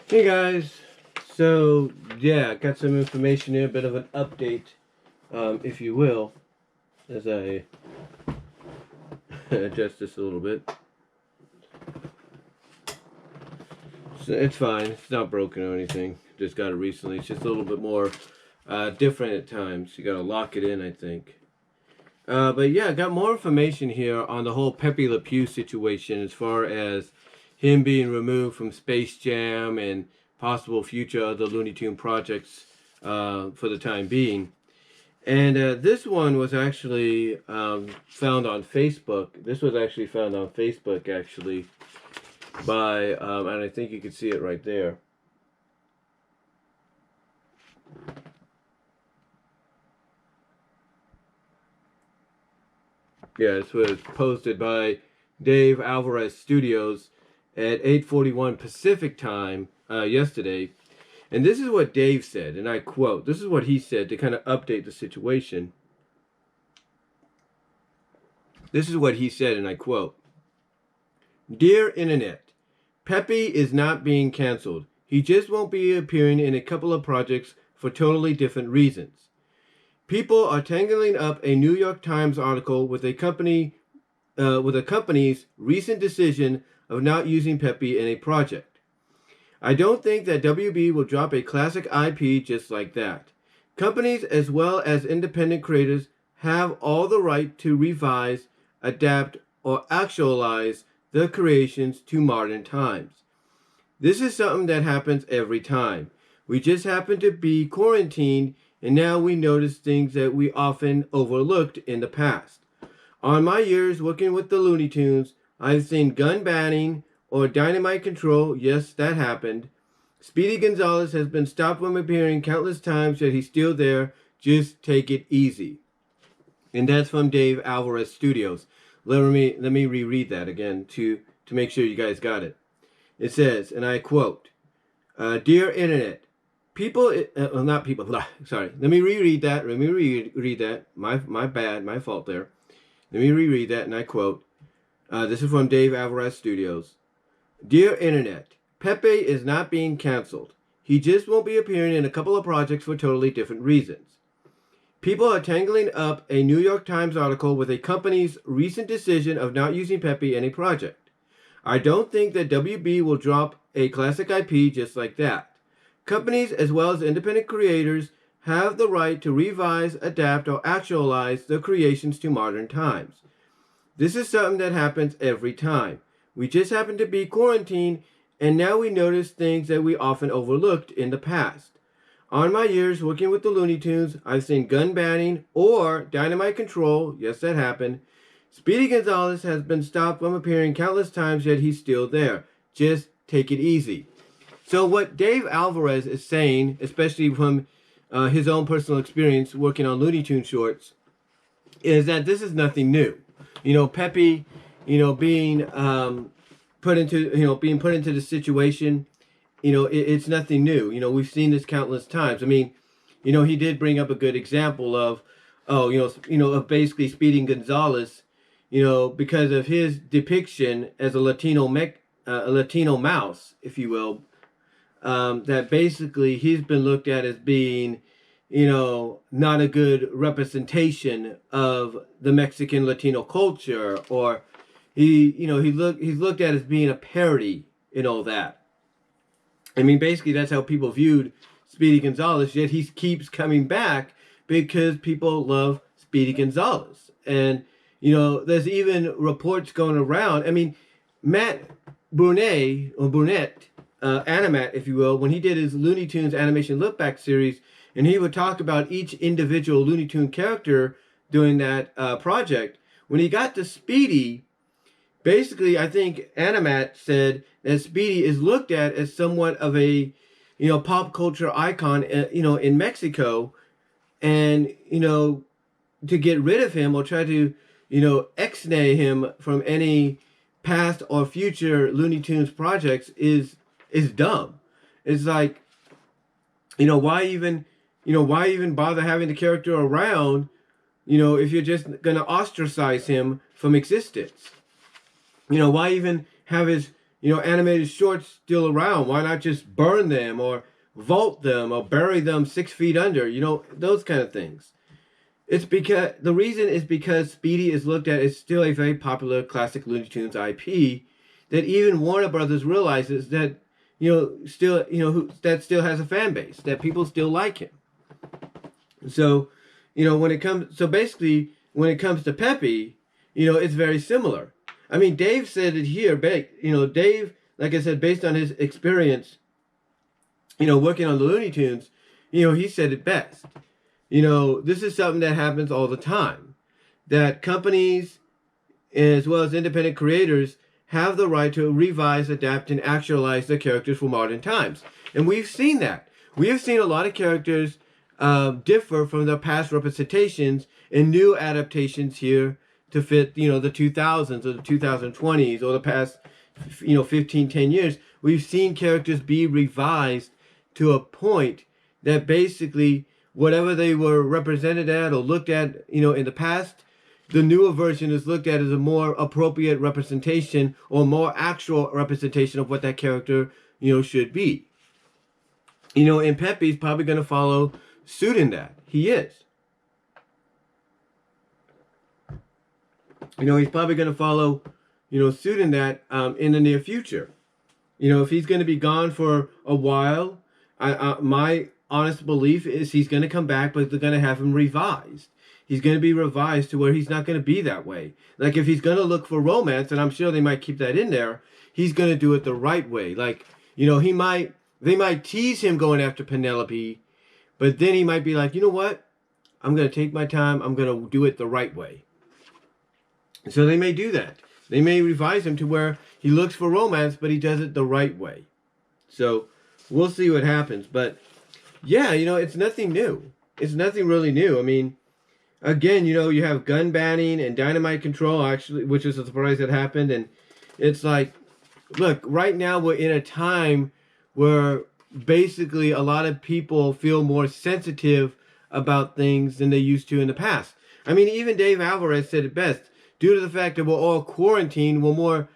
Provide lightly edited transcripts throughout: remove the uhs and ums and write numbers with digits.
Hey guys, so yeah, got some information here, a bit of an update, if you will, as I adjust this a little bit. So it's fine, it's not broken or anything, just got it recently. It's just a little bit more different at times. You gotta lock it in, I think. But yeah, I got more information here on the whole Pepe Le Pew situation as far as him being removed from Space Jam and possible future other Looney Tune projects for the time being. And this one was actually found on Facebook. This was actually found on Facebook, actually, by, and I think you can see it right there. Yeah, this was posted by Dave Alvarez Studios at 8:41 Pacific time yesterday. And this is what Dave said, and I quote, this is what he said to kind of update the situation. This is what he said, and I quote, "Dear Internet, Pepe is not being canceled. He just won't be appearing in a couple of projects for totally different reasons. People are tangling up a New York Times article with a company's recent decision of not using Pepe in a project. I don't think that WB will drop a classic IP just like that. Companies as well as independent creators have all the right to revise, adapt, or actualize their creations to modern times. This is something that happens every time. We just happen to be quarantined, and now we notice things that we often overlooked in the past. On my years working with the Looney Tunes, I've seen gun banning or dynamite control. Yes, that happened. Speedy Gonzales has been stopped from appearing countless times, yet he's still there. Just take it easy." And that's from Dave Alvarez Studios. Let me reread that again to make sure you guys got it. It says, and I quote, "Dear Internet, not people, sorry. Let me reread that. My bad, my fault there. Let me reread that, and I quote, this is from Dave Alvarez Studios. Dear Internet, Pepe is not being canceled. He just won't be appearing in a couple of projects for totally different reasons. People are tangling up a New York Times article with a company's recent decision of not using Pepe in a project. I don't think that WB will drop a classic IP just like that. Companies as well as independent creators have the right to revise, adapt, or actualize their creations to modern times. This is something that happens every time. We just happen to be quarantined, and now we notice things that we often overlooked in the past. On my years working with the Looney Tunes, I've seen gun banning or dynamite control. Yes, that happened. Speedy Gonzales has been stopped from appearing countless times, yet he's still there. Just take it easy." So what Dave Alvarez is saying, especially from his own personal experience working on Looney Tunes shorts, is that this is nothing new. Pepe, being put into the situation, it's nothing new. We've seen this countless times. I mean, he did bring up a good example of, of basically Speedy Gonzales, because of his depiction as a Latino mouse, if you will, that basically he's been looked at as being, not a good representation of the Mexican Latino culture, or he's looked at as being a parody and all that. I mean, basically that's how people viewed Speedy Gonzales, yet he keeps coming back because people love Speedy Gonzales. And, there's even reports going around. I mean, Matt Burnett, Animat, if you will, when he did his Looney Tunes animation look-back series, and he would talk about each individual Looney Tune character doing that project, when he got to Speedy, basically, I think Animat said that Speedy is looked at as somewhat of a, pop culture icon, in Mexico, and, to get rid of him or try to, ex-nay him from any past or future Looney Tunes projects is dumb. It's like, why even bother having the character around, if you're just gonna ostracize him from existence? Why even have his animated shorts still around? Why not just burn them or vault them or bury them 6 feet under? Those kind of things. It's because the reason is because Speedy is looked at as still a very popular classic Looney Tunes IP that even Warner Brothers realizes that that still has a fan base, that people still like him. So, when it comes to Pepe, it's very similar. I mean, Dave said it here. Dave, like I said, based on his experience, working on the Looney Tunes, he said it best. This is something that happens all the time. That companies, as well as independent creators, have the right to revise, adapt, and actualize their characters for modern times. And we've seen that. We have seen a lot of characters differ from their past representations in new adaptations here to fit, the 2000s or the 2020s or the past, 10 years. We've seen characters be revised to a point that basically whatever they were represented at or looked at, in the past, the newer version is looked at as a more appropriate representation or more actual representation of what that character, should be. And Pepe's probably going to follow suit in that. He is. He's probably going to follow, suit in that in the near future. If he's going to be gone for a while, my honest belief is he's going to come back, but they're going to have him revised. He's going to be revised to where he's not going to be that way. Like if he's going to look for romance, and I'm sure they might keep that in there, he's going to do it the right way. Like, they might tease him going after Penelope, but then he might be like, you know what? I'm going to take my time. I'm going to do it the right way. So they may do that. They may revise him to where he looks for romance, but he does it the right way. So we'll see what happens. But yeah, it's nothing new. It's nothing really new. I mean, again, you have gun banning and dynamite control, actually, which is a surprise that happened. And it's like, look, right now we're in a time where basically a lot of people feel more sensitive about things than they used to in the past. I mean, even Dave Alvarez said it best. Due to the fact that we're all quarantined, we're more,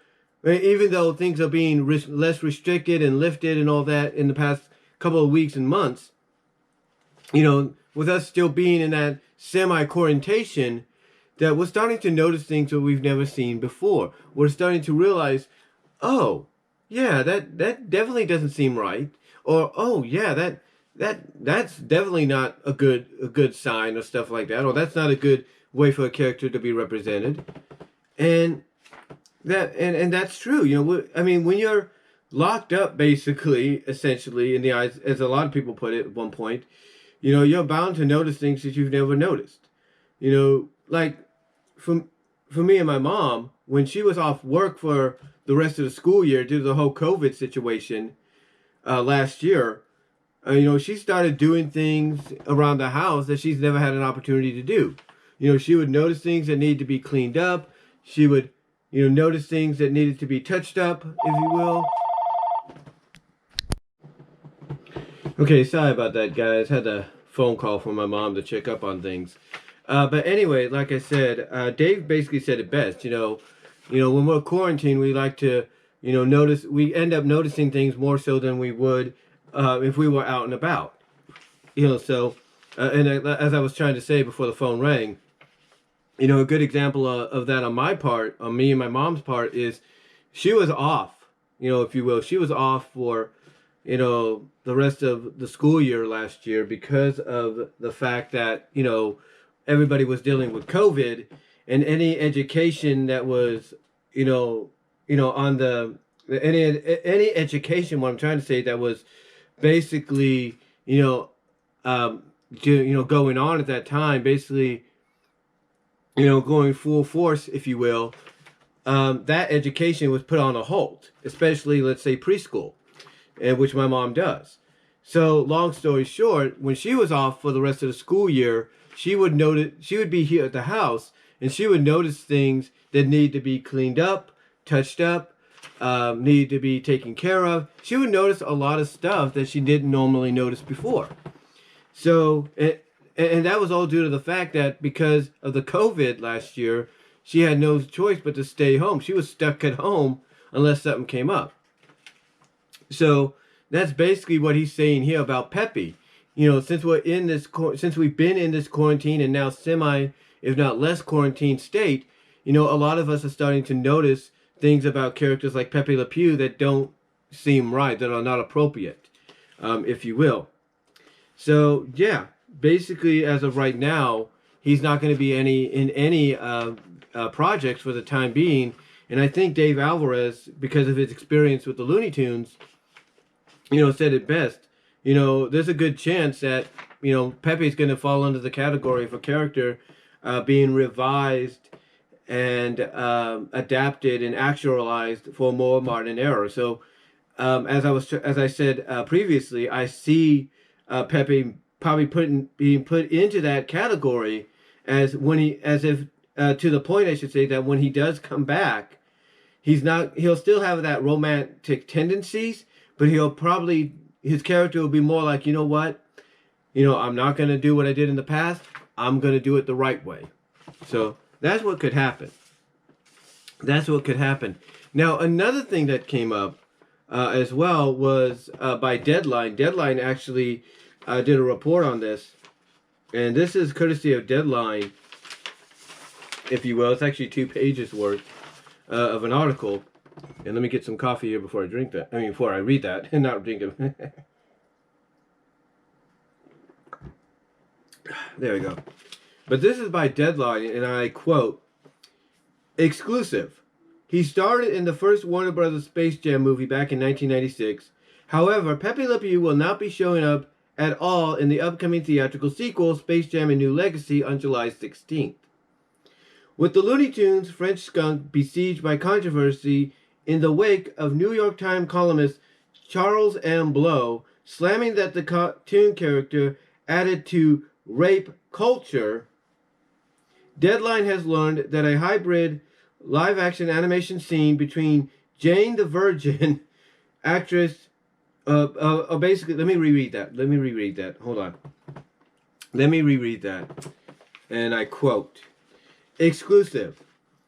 even though things are being less restricted and lifted and all that in the past couple of weeks and months, with us still being in that semi-quarantation, that we're starting to notice things that we've never seen before. We're starting to realize, oh, yeah, that definitely doesn't seem right. Or, oh, yeah, that's definitely not a good sign or stuff like that. Or that's not a good way for a character to be represented. And that's true. I mean, when you're locked up, basically, essentially, in the eyes, as a lot of people put it at one point, you're bound to notice things that you've never noticed. Like for me and my mom, when she was off work for the rest of the school year due to the whole COVID situation last year, she started doing things around the house that she's never had an opportunity to do. She would notice things that needed to be cleaned up. She would, notice things that needed to be touched up, if you will. Okay, sorry about that, guys. Had a phone call from my mom to check up on things. But anyway, like I said, Dave basically said it best. When we're quarantined, we like to, notice. We end up noticing things more so than we would if we were out and about. So, and as I was trying to say before the phone rang, a good example of that on my part, on me and my mom's part, is she was off, if you will. She was off for, the rest of the school year last year because of the fact that, everybody was dealing with COVID, and any education that was, on any education, what I'm trying to say, that was basically, going on at that time, basically, going full force, if you will, that education was put on a hold, especially, let's say, preschool, which my mom does. So, long story short, when she was off for the rest of the school year, she would be here at the house, and she would notice things that need to be cleaned up, touched up, need to be taken care of. She would notice a lot of stuff that she didn't normally notice before. So, and that was all due to the fact that because of the COVID last year, she had no choice but to stay home. She was stuck at home unless something came up. So that's basically what he's saying here about Pepe. Since we've been in this quarantine and now semi, if not less quarantine state, a lot of us are starting to notice things about characters like Pepe Le Pew that don't seem right, that are not appropriate, if you will. So yeah, basically as of right now, he's not going to be in any projects for the time being. And I think Dave Alvarez, because of his experience with the Looney Tunes, said it best. There's a good chance that, Pepe's going to fall under the category of a character being revised and adapted and actualized for a more modern era. So, as I said previously, I see Pepe probably being put into that category to the point, I should say, that when he does come back, he'll still have that romantic tendencies, but his character will be more like, you know what? I'm not going to do what I did in the past. I'm going to do it the right way. So that's what could happen. Now, another thing that came up as well was by Deadline. Deadline actually did a report on this. And this is courtesy of Deadline, if you will. It's actually 2 pages worth of an article. And let me get some coffee here before I read that and not drink it. There we go. But this is by Deadline, and I quote, "Exclusive. He starred in the first Warner Bros. Space Jam movie back in 1996. However, Pepe Le Pew will not be showing up at all in the upcoming theatrical sequel, Space Jam: A New Legacy, on July 16th. With the Looney Tunes French skunk besieged by controversy in the wake of New York Times columnist Charles M. Blow slamming that the cartoon character added to rape culture, Deadline has learned that a hybrid live-action animation scene between Jane the Virgin, actress, basically, let me reread that. Hold on. Let me reread that. And I quote, "Exclusive.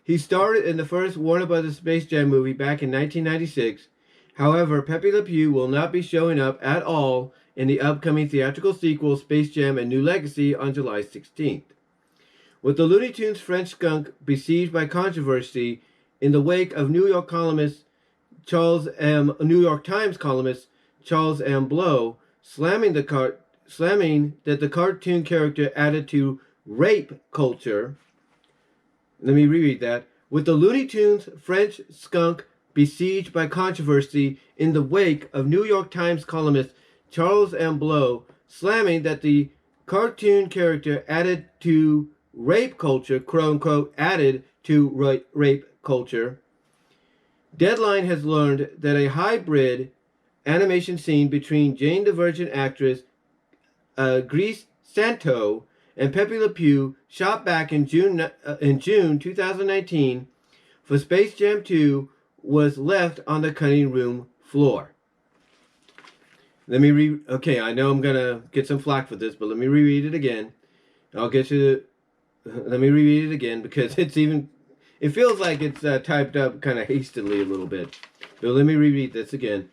He starred in the first Warner Bros. Space Jam movie back in 1996. However, Pepe Le Pew will not be showing up at all in the upcoming theatrical sequel, Space Jam: A New Legacy, on July 16th. With the Looney Tunes French skunk besieged by controversy in the wake of New York Times columnist Charles M. Blow slamming that the cartoon character added to rape culture." Let me reread that. With the Looney Tunes French skunk besieged by controversy in the wake of New York Times columnist Charles M. Blow slamming that the cartoon character added to rape culture, quote unquote, added to rape culture, Deadline has learned that a hybrid animation scene between Jane the Virgin actress Greice Santo and Pepe Le Pew, shot back in June 2019 for Space Jam 2, was left on the cutting room floor. Okay, I know I'm gonna get some flack for this, but let me reread it again. Let me reread it again because it feels like it's typed up kind of hastily a little bit. So let me reread this again.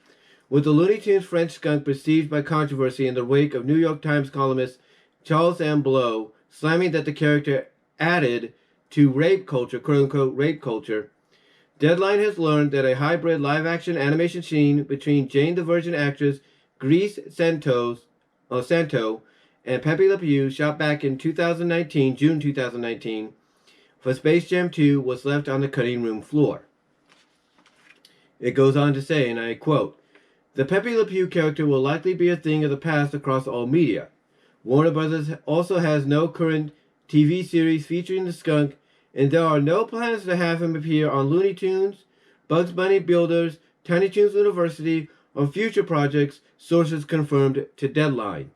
With the Looney Tunes French skunk besieged by controversy in the wake of New York Times columnist Charles M. Blow slamming that the character added to rape culture, quote unquote, rape culture, Deadline has learned that a hybrid live-action animation scene between Jane the Virgin actress Greice Santo and Pepe Le Pew, shot back in June 2019, for Space Jam 2, was left on the cutting room floor. It goes on to say, and I quote, "The Pepe Le Pew character will likely be a thing of the past across all media. Warner Bros. Also has no current TV series featuring the skunk, and there are no plans to have him appear on Looney Tunes, Bugs Bunny Builders, Tiny Toons Looniversary, or future projects," sources confirmed to Deadline.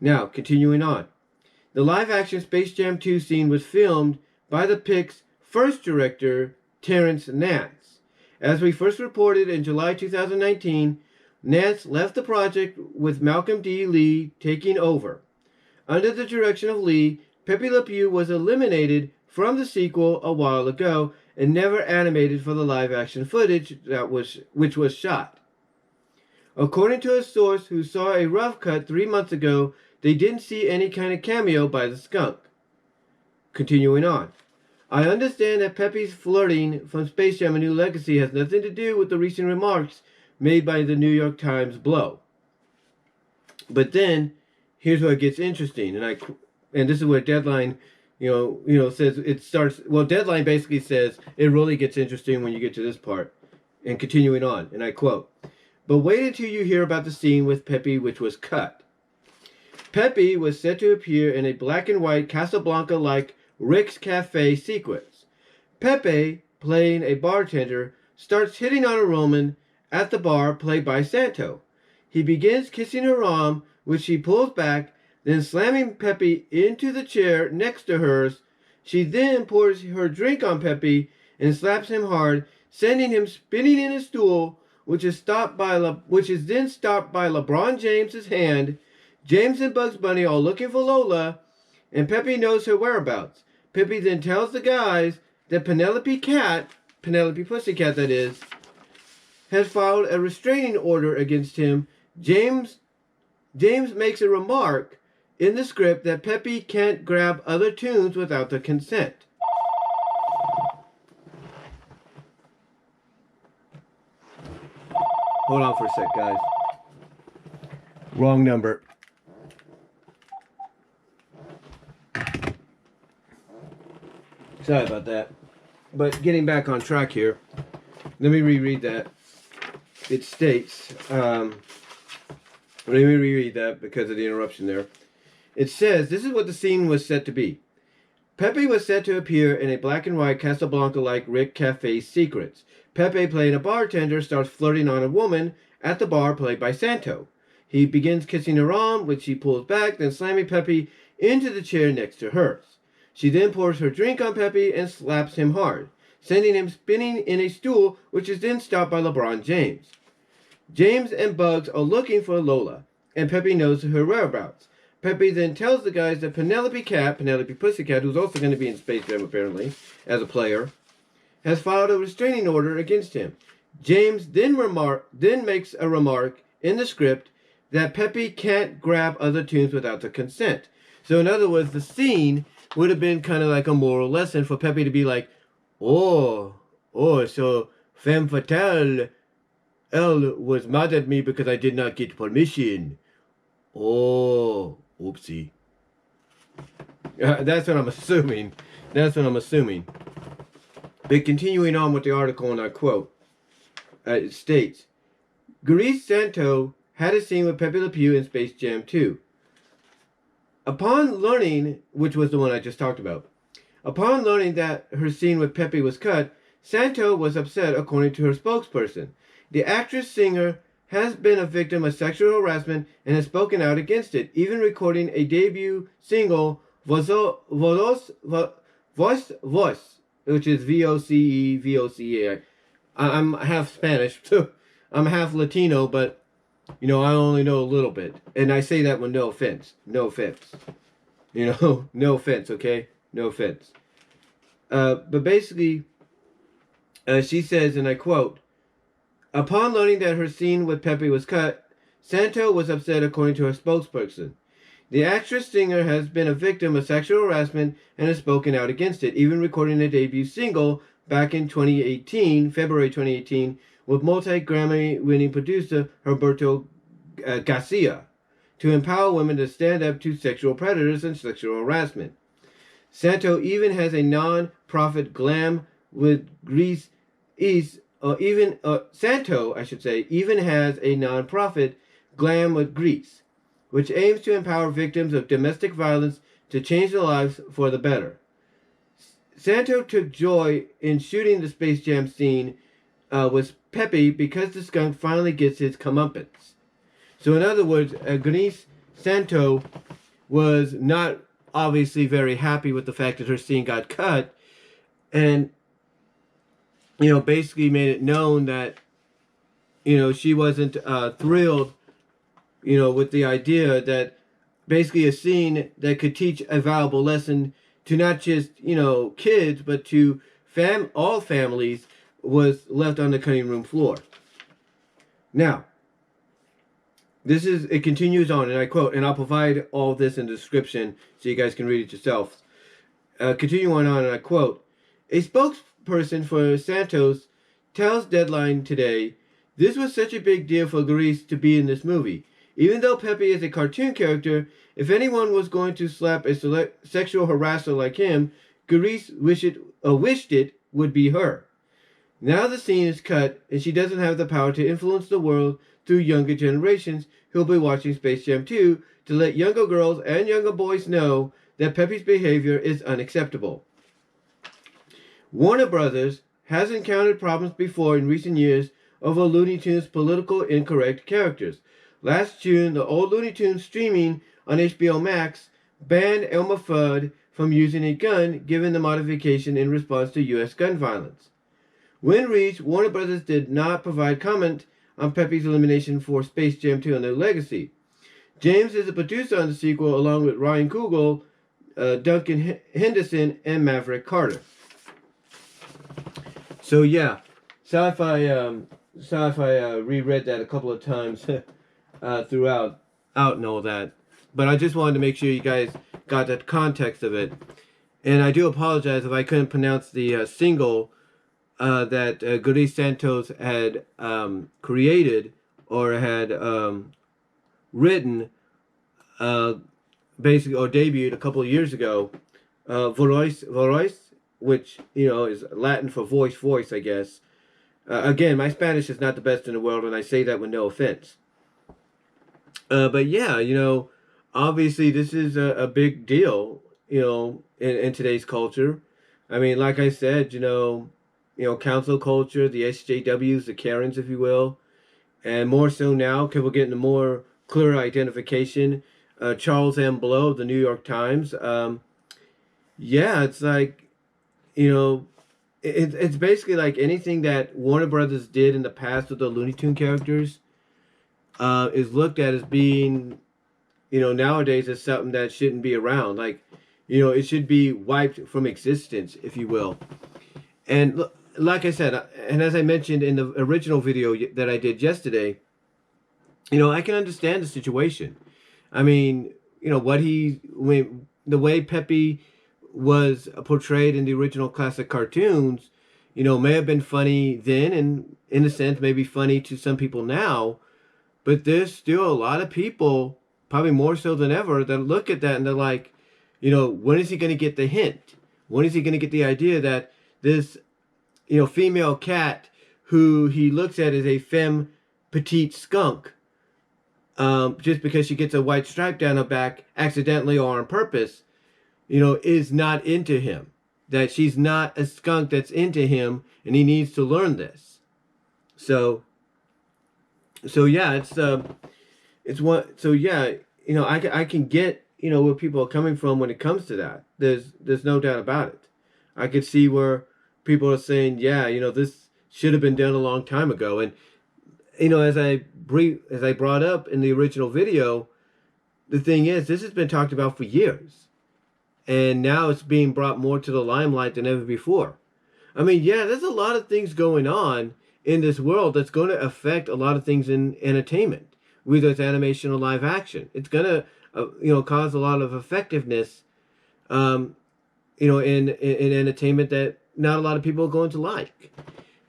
Now, continuing on. The live-action Space Jam 2 scene was filmed by the PIC's first director, Terrence Nance. As we first reported in July 2019, Nance left the project with Malcolm D. Lee taking over. Under the direction of Lee, Pepe Le Pew was eliminated from the sequel a while ago and never animated for the live-action footage which was shot. According to a source who saw a rough cut 3 months ago, they didn't see any kind of cameo by the skunk. Continuing on. I understand that Pepe's flirting from Space Jam: A New Legacy has nothing to do with the recent remarks made by the New York Times Blow. But then, here's where it gets interesting, and this is where Deadline, says it starts. Well, Deadline basically says it really gets interesting when you get to this part. And continuing on, and I quote, "But wait until you hear about the scene with Pepe which was cut. Pepe was said to appear in a black and white Casablanca-like Rick's Cafe sequence. Pepe, playing a bartender, starts hitting on a woman at the bar played by Santo. He begins kissing her arm, which she pulls back, then slamming Pepe into the chair next to hers. She then pours her drink on Pepe and slaps him hard, sending him spinning in a stool, which is then stopped by LeBron James's hand. James and Bugs Bunny are looking for Lola, and Pepe knows her whereabouts. Pepe then tells the guys that Penelope Pussycat that is, has filed a restraining order against him. James makes a remark in the script that Pepe can't grab other tunes without their consent." Hold on for a sec, guys. Wrong number. Sorry about that. But getting back on track here, let me reread that. It states, let me reread that because of the interruption there. It says, this is what the scene was set to be. Pepe was set to appear in a black and white Casablanca-like Rick Cafe sequence. Pepe, playing a bartender, starts flirting on a woman at the bar played by Santo. He begins kissing her arm, which she pulls back, then slamming Pepe into the chair next to hers. She then pours her drink on Pepe and slaps him hard, sending him spinning in a stool, which is then stopped by LeBron James. James and Bugs are looking for Lola, and Pepe knows her whereabouts. Pepe then tells the guys that Penelope Pussycat, who's also going to be in Space Jam apparently, as a player, has filed a restraining order against him. James then makes a remark in the script that Pepe can't grab other tunes without their consent. So in other words, the scene would have been kind of like a moral lesson for Pepe to be like, so femme fatale, Elle was mad at me because I did not get permission. Oh, oopsie. That's what I'm assuming. But continuing on with the article, and I quote, it states, Greice Santo had a scene with Pepe Le Pew in Space Jam 2. Upon learning, which was the one I just talked about, upon learning that her scene with Pepe was cut, Santo was upset, according to her spokesperson. The actress-singer has been a victim of sexual harassment and has spoken out against it, even recording a debut single, Voz, which is VOCE. I'm half Spanish, so I'm half Latino, but, I only know a little bit. And I say that with no offense. No offense. No offense, okay? No offense. But basically, she says, and I quote, upon learning that her scene with Pepe was cut, Santo was upset, according to her spokesperson. The actress-singer has been a victim of sexual harassment and has spoken out against it, even recording a debut single back in February 2018, with multi-Grammy-winning producer Roberto Garcia, to empower women to stand up to sexual predators and sexual harassment. Santo even has a non-profit Glam with Greice Santo, even has a non-profit Glam with Greice, which aims to empower victims of domestic violence to change their lives for the better. Santo took joy in shooting the Space Jam scene with Pepe because the skunk finally gets his comeuppance. So in other words, Greice Santo was not obviously very happy with the fact that her scene got cut, and basically made it known that she wasn't thrilled with the idea that basically a scene that could teach a valuable lesson to not just kids but to all families was left on the cutting room floor. Now, it continues on, and I quote, and I'll provide all this in the description so you guys can read it yourselves. Continuing on, and I quote, a spokesperson for Santos tells Deadline today, this was such a big deal for Greice to be in this movie. Even though Pepe is a cartoon character, if anyone was going to slap a sexual harasser like him, Greice wished it would be her. Now the scene is cut, and she doesn't have the power to influence the world through younger generations who'll be watching Space Jam 2 to let younger girls and younger boys know that Pepe's behavior is unacceptable. Warner Brothers has encountered problems before in recent years over Looney Tunes' political incorrect characters. Last June, the old Looney Tunes streaming on HBO Max banned Elmer Fudd from using a gun given the modification in response to U.S. gun violence. When reached, Warner Brothers did not provide comment on Pepe's elimination for Space Jam 2 and their legacy. James is a producer on the sequel along with Ryan Coogler, Duncan Henderson, and Maverick Carter. So yeah, Sci-Fi reread that a couple of times throughout and all that. But I just wanted to make sure you guys got the context of it. And I do apologize if I couldn't pronounce the single that Greice Santos had created or had written, basically, or debuted a couple of years ago. Voice, which, is Latin for voice, I guess. Again, my Spanish is not the best in the world, and I say that with no offense. But yeah, obviously this is a big deal, in today's culture. I mean, like I said, council culture, the SJWs, the Karens, if you will, and more so now, because we're getting a more clear identification. Charles M. Blow, the New York Times. Yeah, it's like, it's basically like anything that Warner Brothers did in the past with the Looney Tunes characters is looked at as being, nowadays as something that shouldn't be around. Like, it should be wiped from existence, if you will. And like I said, and as I mentioned in the original video that I did yesterday, I can understand the situation. I mean, the way Pepe was portrayed in the original classic cartoons, may have been funny then, and in a sense, maybe funny to some people now, but there's still a lot of people, probably more so than ever, that look at that and they're like, when is he going to get the hint? When is he going to get the idea that this, female cat who he looks at as a femme petite skunk, just because she gets a white stripe down her back accidentally or on purpose, is not into him. That she's not a skunk that's into him, and he needs to learn this. So yeah, I can get, where people are coming from when it comes to that. There's no doubt about it. I could see where people are saying, yeah, this should have been done a long time ago. And, as I brought up in the original video, the thing is, this has been talked about for years. And now it's being brought more to the limelight than ever before. I mean, yeah, there's a lot of things going on in this world that's going to affect a lot of things in entertainment, whether it's animation or live action. It's going to, cause a lot of effectiveness, in entertainment that not a lot of people are going to like.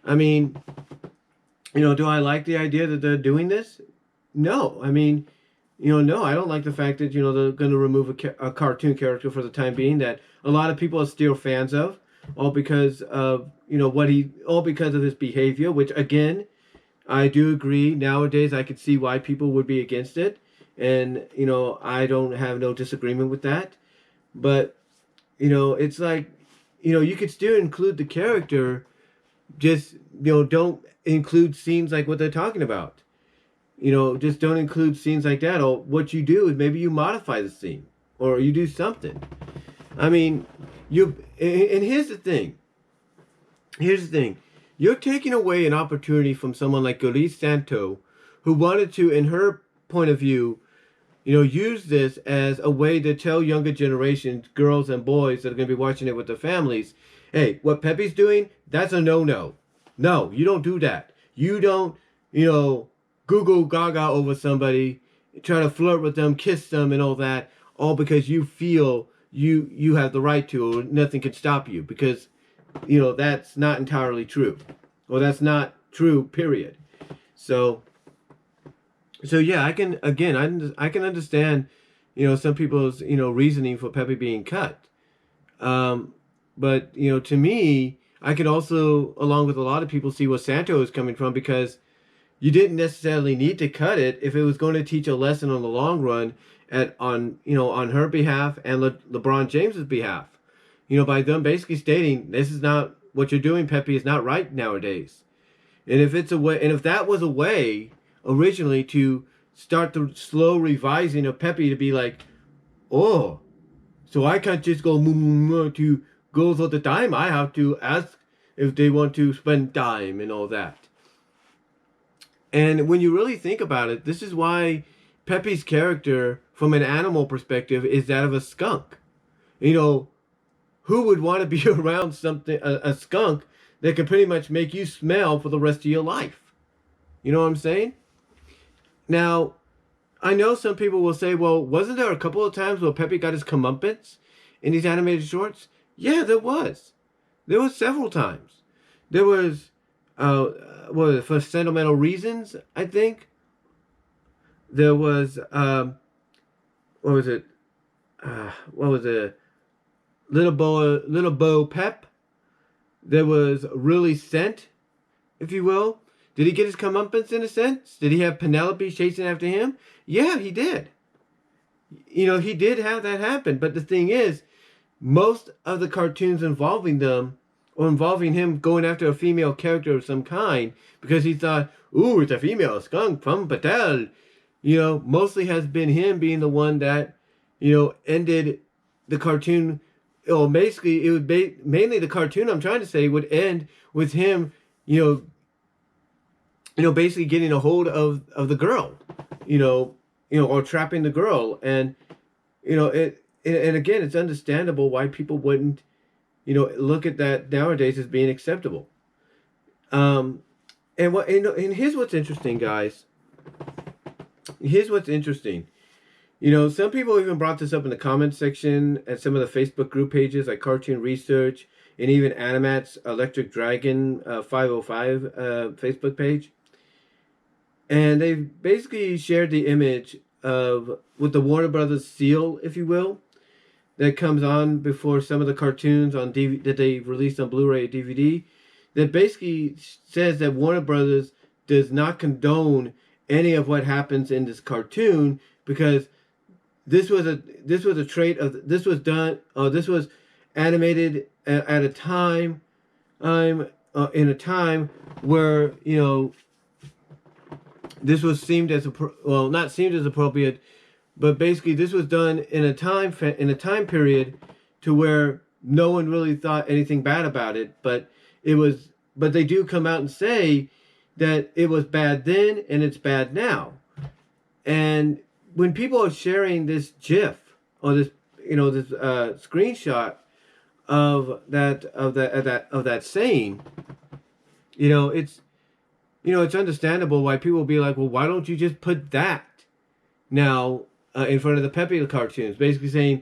I mean, do I like the idea that they're doing this? No. I mean, no, I don't like the fact that, they're going to remove a cartoon character for the time being that a lot of people are still fans of, all because of, all because of his behavior, which, again, I do agree. Nowadays, I could see why people would be against it. And, I don't have no disagreement with that. But, it's like, you could still include the character, just, don't include scenes like what they're talking about. Just don't include scenes like that. Or what you do is maybe you modify the scene. Or you do something. I mean, and here's the thing. You're taking away an opportunity from someone like Greice Santo, who wanted to, in her point of view, use this as a way to tell younger generations, girls and boys that are going to be watching it with their families, hey, what Pepe's doing, that's a no-no. No, you don't do that. You don't, Google gaga over somebody try to flirt with them, kiss them, and all that, all because you feel you have the right to, or nothing can stop you, because that's not entirely true, or that's not true, period. So yeah, I can understand some people's reasoning for Pepe being cut. But to me, I could also, along with a lot of people, see where Santo is coming from, because you didn't necessarily need to cut it if it was going to teach a lesson on the long run on her behalf and LeBron James's behalf. By them basically stating, this is not what you're doing, Pepe, is not right nowadays. And if that was a way originally to start the slow revising of Pepe to be like, oh, so I can't just go to girls all the time. I have to ask if they want to spend time and all that. And when you really think about it, this is why Pepe's character, from an animal perspective, is that of a skunk. Who would want to be around a skunk that can pretty much make you smell for the rest of your life? You know what I'm saying? Now, I know some people will say, well, wasn't there a couple of times where Pepe got his comeuppance in these animated shorts? Yeah, there was. There was several times. There was, for sentimental reasons, I think. There was, what was it? Little Bo Pep. There was Really Scent, if you will. Did he get his comeuppance in a sense? Did he have Penelope chasing after him? Yeah, he did. He did have that happen. But the thing is, most of the cartoons involving them, or involving him going after a female character of some kind, because he thought, ooh, it's a female skunk from Patel, mostly has been him being the one that, ended the cartoon. Well, basically, it would be mainly the cartoon, I'm trying to say, would end with him, basically getting a hold of the girl, or trapping the girl. And, and again, it's understandable why people wouldn't, look at that nowadays as being acceptable. And here's what's interesting, guys. Here's what's interesting. Some people even brought this up in the comments section at some of the Facebook group pages like Cartoon Research and even Animat's Electric Dragon 505 Facebook page. And they basically shared the image with the Warner Brothers seal, if you will, that comes on before some of the cartoons on DVD that they released on Blu-ray and DVD, that basically says that Warner Brothers does not condone any of what happens in this cartoon, because this was a trait of this was animated at a time in a time where this was not seemed as appropriate, but basically this was done in a time period to where no one really thought anything bad about it, but they do come out and say that it was bad then and it's bad now. And when people are sharing this GIF or this screenshot of that saying, it's understandable why people will be like, well, why don't you just put that now in front of the Pepe cartoons, basically saying,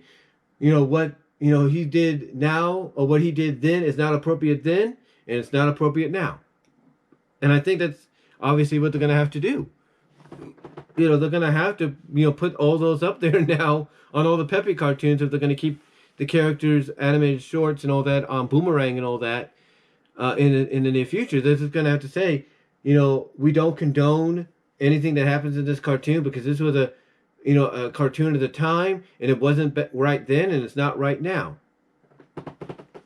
what he did now or what he did then is not appropriate then, and it's not appropriate now. And I think that's obviously what they're going to have to do. They're going to have to, put all those up there now on all the Pepe cartoons if they're going to keep the characters, animated shorts, and all that on Boomerang and all that in the near future. They're just going to have to say, we don't condone anything that happens in this cartoon because this was a cartoon at the time and it wasn't right then and it's not right now.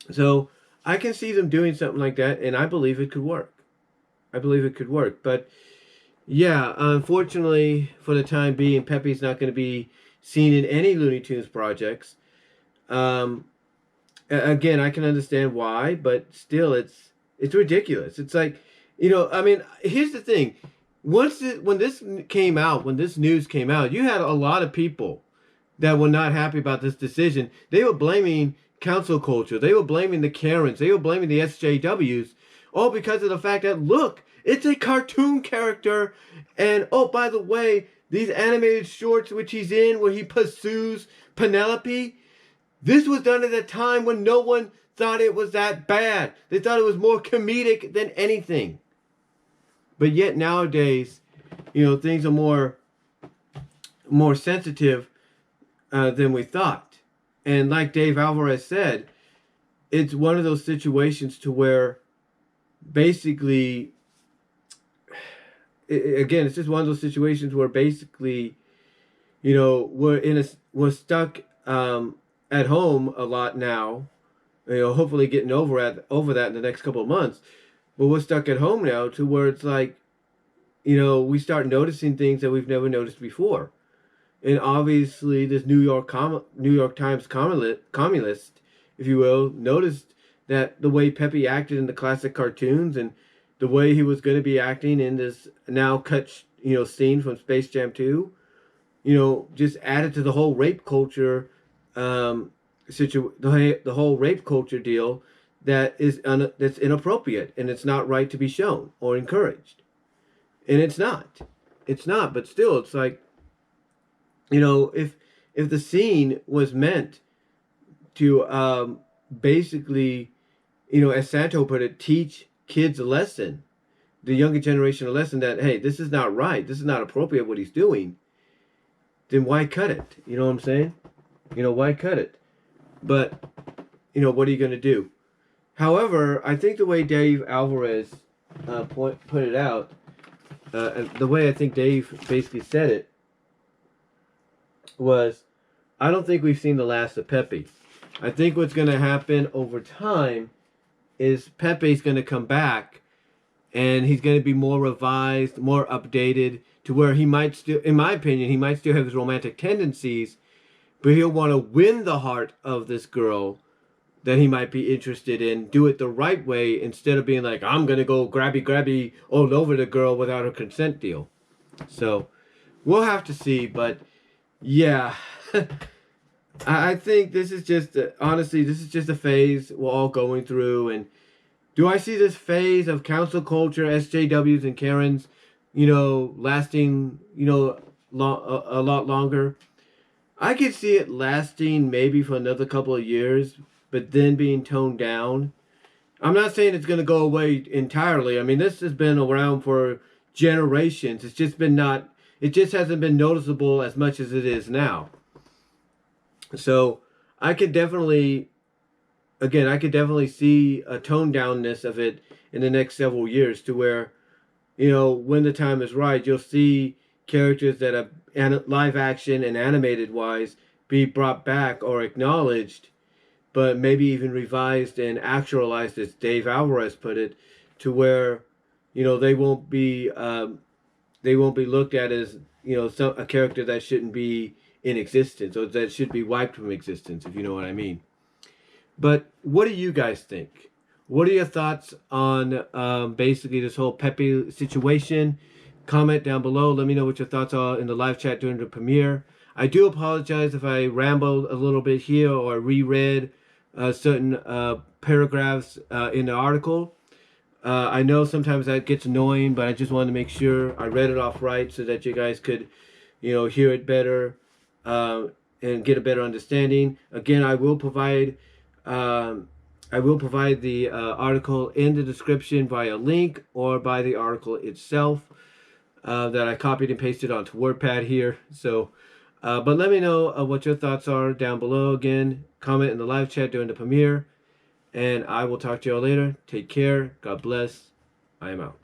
So I can see them doing something like that, and I believe it could work. But yeah, unfortunately, for the time being, Pepe's not going to be seen in any Looney Tunes projects. Again, I can understand why, but still, it's ridiculous. It's like, here's the thing. When this news came out, you had a lot of people that were not happy about this decision. They were blaming cancel culture. They were blaming the Karens. They were blaming the SJWs, all because of the fact that, look, It's a cartoon character. And, oh, by the way, these animated shorts which he's in where he pursues Penelope, this was done at a time when no one thought it was that bad. They thought it was more comedic than anything. But yet nowadays, things are more sensitive than we thought. And like Dave Alvarez said, it's one of those situations to where basically, again, it's just one of those situations where basically, we're stuck at home a lot now. Hopefully getting over that in the next couple of months. But we're stuck at home now to where it's like, we start noticing things that we've never noticed before. And obviously, this New York Times columnist, if you will, noticed that the way Pepe acted in the classic cartoons and the way he was going to be acting in this now cut, scene from Space Jam 2, just added to the whole rape culture, the whole rape culture deal that's inappropriate and it's not right to be shown or encouraged. And it's not, but still, it's like, if the scene was meant to basically, as Santo put it, teach kids a lesson, the younger generation a lesson that, hey, this is not right, this is not appropriate what he's doing, then why cut it? You know what I'm saying? Why cut it? But, what are you going to do? However, I think the way Dave Alvarez put it out, the way I think Dave basically said it, was, I don't think we've seen the last of Pepe. I think what's going to happen over time is Pepe's going to come back and he's going to be more revised, more updated, to where he might still, in my opinion, he might still have his romantic tendencies, but he'll want to win the heart of this girl that he might be interested in, do it the right way, instead of being like, I'm going to go grabby all over the girl without a consent deal. So, we'll have to see, but yeah, I think this is just, honestly, this is just a phase we're all going through. And do I see this phase of council culture, SJWs and Karens, lasting, a lot longer? I could see it lasting maybe for another couple of years, but then being toned down. I'm not saying it's going to go away entirely. I mean, this has been around for generations. It's just been it just hasn't been noticeable as much as it is now. So I could definitely see a toned downness of it in the next several years, to where, when the time is right, you'll see characters that are live action and animated wise be brought back or acknowledged, but maybe even revised and actualized, as Dave Alvarez put it, to where, they won't be looked at as, a character that shouldn't be in existence, or that should be wiped from existence, if you know what I mean. But what do you guys think? What are your thoughts on basically this whole Pepe situation? Comment down below. Let me know what your thoughts are in the live chat during the premiere. I do apologize if I rambled a little bit here or reread certain paragraphs in the article. I know sometimes that gets annoying, but I just wanted to make sure I read it off right so that you guys could, hear it better and get a better understanding. Again, I will provide the article in the description via link or by the article itself that I copied and pasted onto WordPad here. So, but let me know what your thoughts are down below. Again, comment in the live chat during the premiere. And I will talk to y'all later. Take care. God bless. I am out.